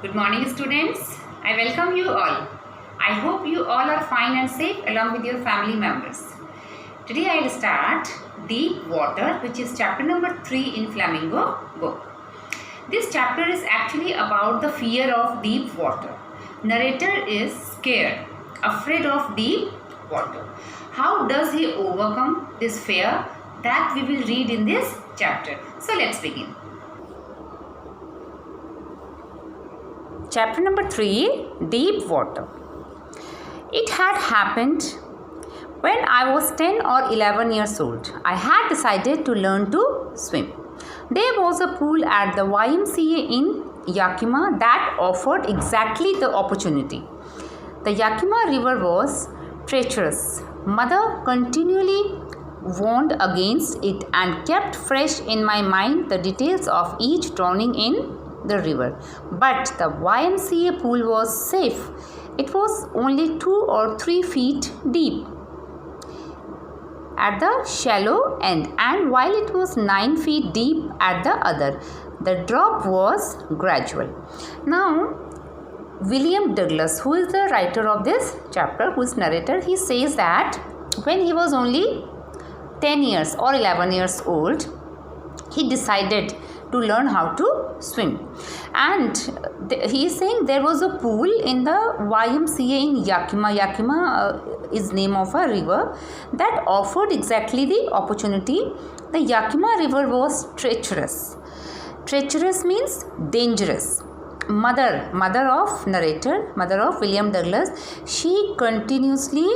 Good morning, students. I welcome you all. I hope you all are fine and safe along with your family members. Today I will start Deep Water, which is chapter number 3 in Flamingo book. This chapter is actually about the fear of deep water. Narrator is scared, afraid of deep water. How does he overcome this fear? That we will read in this chapter. So let's begin. Chapter number 3, Deep Water. It had happened when I was 10 or 11 years old. I had decided to learn to swim. There was a pool at the YMCA in Yakima that offered exactly the opportunity. The Yakima River was treacherous. Mother continually warned against it and kept fresh in my mind the details of each drowning in the river. But the YMCA pool was safe. It was only 2 or 3 feet deep at the shallow end, and while it was 9 feet deep at the other, the drop was gradual. Now, William Douglas, who is the writer of this chapter, who is narrator, he says that when he was only 10 years or 11 years old, he decided to learn how to swim, and he is saying there was a pool in the YMCA in Yakima. Yakima is name of a river that offered exactly the opportunity. The Yakima River was treacherous. Treacherous means dangerous. Mother of narrator, mother of William Douglas, she continuously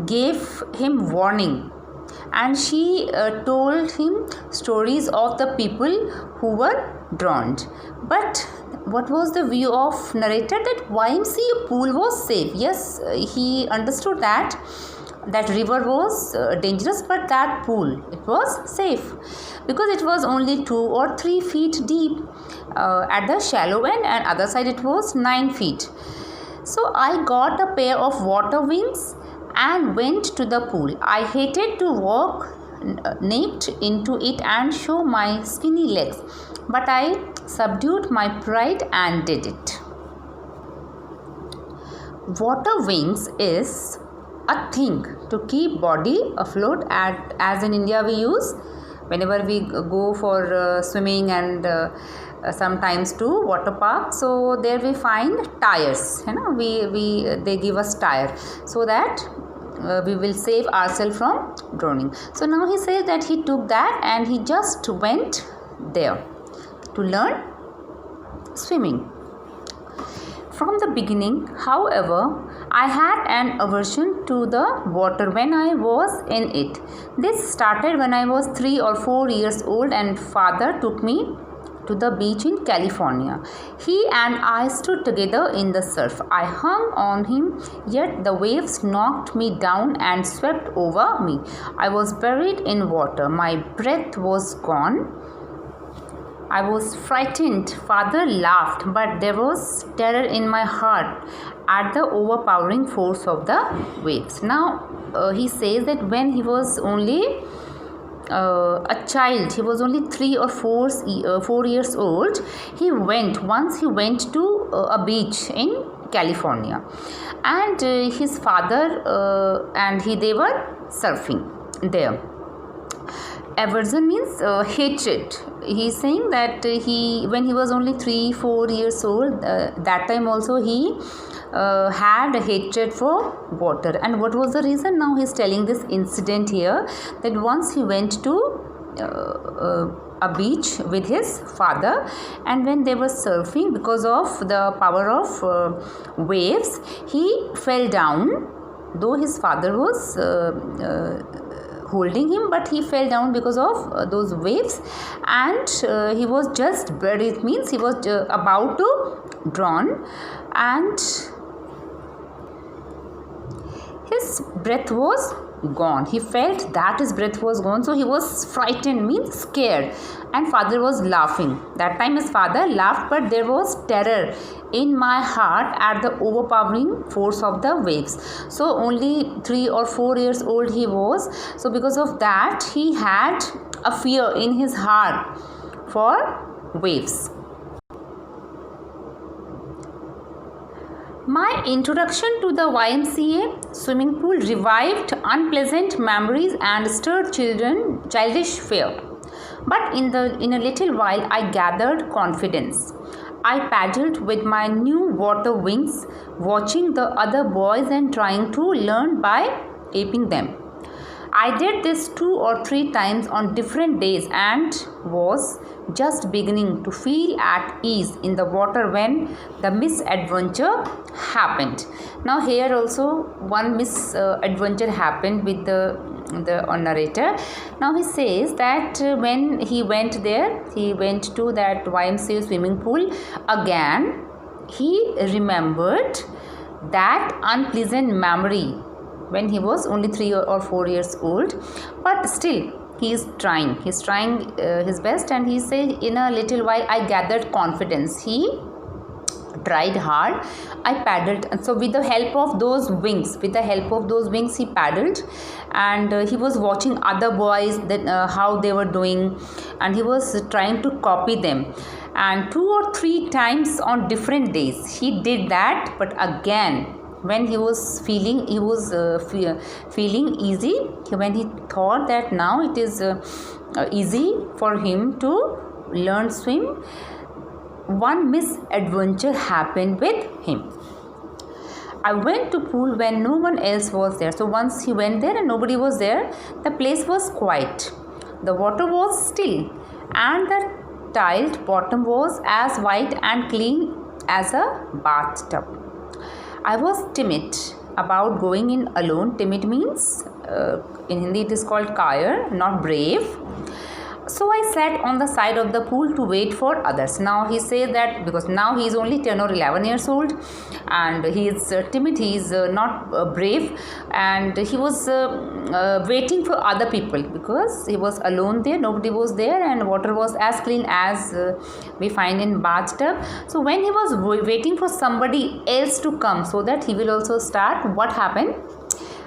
gave him warning, and she told him stories of the people who were drowned. But what was the view of narrator? That YMCA pool was safe. Yes, he understood that river was dangerous, but that pool, it was safe because it was only 2 or 3 feet deep at the shallow end, and other side it was 9 feet. So I got a pair of water wings and went to the pool. I hated to walk naked into it and show my skinny legs, but I subdued my pride and did it. Water wings is a thing to keep body afloat, as in India we use whenever we go for swimming and sometimes to water park. So there we find tires, they give us tire so that we will save ourselves from drowning. So now he says that he took that and he just went there to learn swimming. From the beginning, however, I had an aversion to the water when I was in it. This started when I was 3 or 4 years old and father took me to the beach in California. He and I stood together in the surf. I hung on him, yet the waves knocked me down and swept over me. I was buried in water. My breath was gone. I was frightened. Father laughed, but there was terror in my heart at the overpowering force of the waves. Now, he says that when he was only a child, he was only 3 or 4 years old, he went to a beach in California, and his father and they were surfing there. Aversion means hatred. He is saying that when he was only 3-4 years old, that time also he had a hatred for water. And what was the reason? Now he is telling this incident here, that once he went to a beach with his father, and when they were surfing, because of the power of waves, he fell down, though his father was holding him, but he fell down because of those waves, and he was just buried. It means he was about to drown, and his breath was gone. He felt that his breath was gone, so he was frightened, means scared, and father was laughing. That time his father laughed, but there was terror in my heart at the overpowering force of the waves. So only 3 or 4 years old he was, so because of that he had a fear in his heart for waves. My introduction to the YMCA swimming pool revived unpleasant memories and stirred childish fear. But in a little while, I gathered confidence. I paddled with my new water wings, watching the other boys and trying to learn by aping them. I did this 2 or 3 times on different days and was just beginning to feel at ease in the water when the misadventure happened. Now here also one misadventure happened with the narrator. Now he says that when he went to that YMCA swimming pool again, he remembered that unpleasant memory when he was only 3 or 4 years old, but still he is trying his best, and he said, in a little while I gathered confidence. He tried hard. I paddled, and so with the help of those wings he paddled, and he was watching other boys that how they were doing, and he was trying to copy them. And 2 or 3 times on different days he did that, but again when he was feeling easy, when he thought that now it is easy for him to learn swim, one misadventure happened with him. I went to pool when no one else was there. So once he went there and nobody was there, the place was quiet. The water was still, and the tiled bottom was as white and clean as a bathtub. I was timid about going in alone. Timid means in Hindi it is called kayar, not brave. So I sat on the side of the pool to wait for others. Now he says that because now he is only 10 or 11 years old and he is timid, he is not brave, and he was waiting for other people because he was alone there, nobody was there, and water was as clean as we find in bathtub. So when he was waiting for somebody else to come so that he will also start, what happened?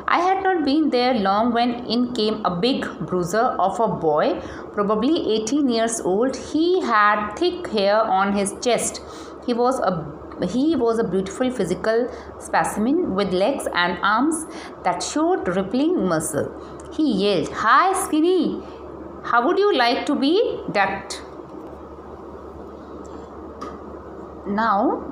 I had not been there long when in came a big bruiser of a boy, probably 18 years old. He had thick hair on his chest. He was a beautiful physical specimen with legs and arms that showed rippling muscle. He yelled, "Hi, Skinny! How would you like to be ducked?" Now,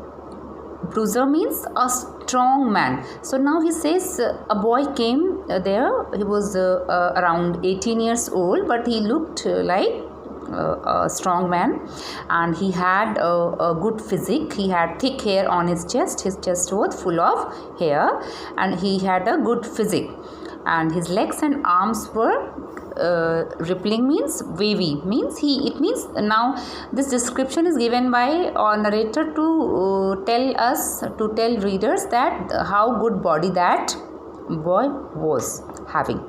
bruiser means a strong man. So now he says a boy came there. He was around 18 years old, but he looked like a strong man, and he had a good physique. He had thick hair on his chest. His chest was full of hair, and he had a good physique, and his legs and arms were rippling means wavy, means it means now this description is given by a narrator to tell readers that how good body that boy was having.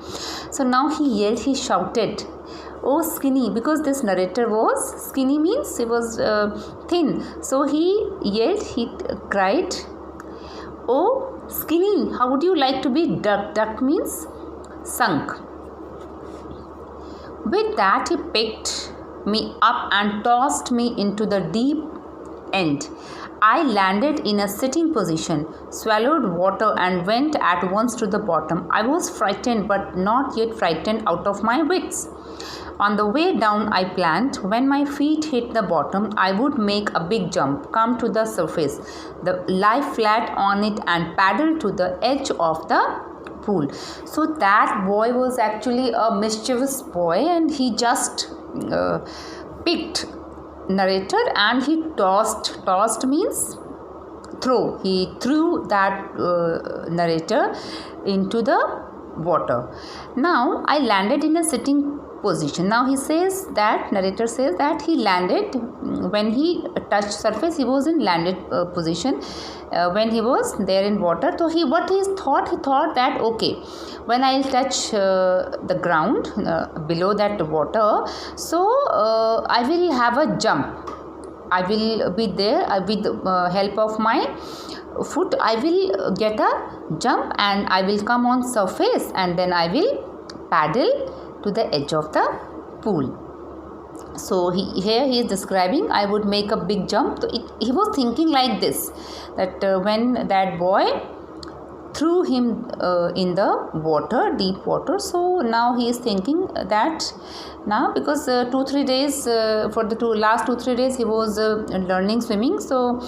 So now he yelled, he shouted, "Oh, Skinny!" because this narrator was skinny, means he was thin. So he yelled, he cried, "Oh, Skinny, how would you like to be ducked?" Ducked means sunk. With that, he picked me up and tossed me into the deep end. I landed in a sitting position, swallowed water, and went at once to the bottom. I was frightened, but not yet frightened out of my wits. On the way down, I planned, when my feet hit the bottom, I would make a big jump, come to the surface, lie flat on it, and paddle to the edge of the pool. So that boy was actually a mischievous boy, and he just picked narrator and he tossed means throw. He threw that narrator into the water. Now I landed in a sitting position. Now he says that narrator says that he landed when he touched surface. He was in landed position when he was there in water. So he thought that okay, when I'll touch the ground below that water, so I will have a jump. I will be there with the help of my foot. I will get a jump and I will come on surface, and then I will paddle to the edge of the pool. So here he is describing, I would make a big jump. So he was thinking like this, that when that boy threw him in the water, deep water, so now he is thinking that now, because 2-3 days for the last 2-3 days he was learning swimming, so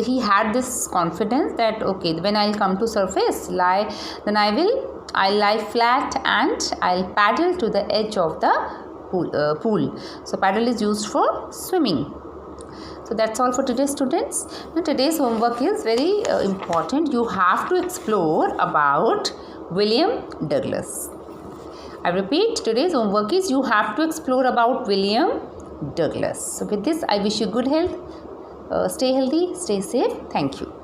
he had this confidence that okay, when I'll come to surface, then I'll lie flat and I'll paddle to the edge of the pool. So paddle is used for swimming. So that's all for today, students. Now today's homework is very important. You have to explore about William Douglas. I repeat, today's homework is you have to explore about William Douglas. So with this, I wish you good health. Stay healthy, stay safe. Thank you.